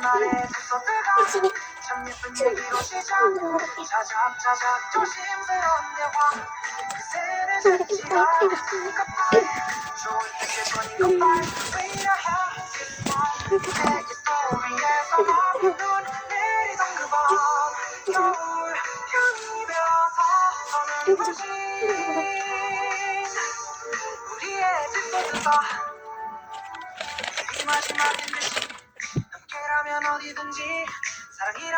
나의 에피소드가 참 예쁜 얘기로 시작되고 자작자작 조심스러운 대화 그새를 잡지가 급하게 좋은 뜻의 분이 급할 We are happy 내 스토리에서 맘이 눈 내리던 그밤 겨울 향이 되어서 서는 거지 우리의 에피소드가 이 마지막인 듯이 함께라면 어디든지 사랑이란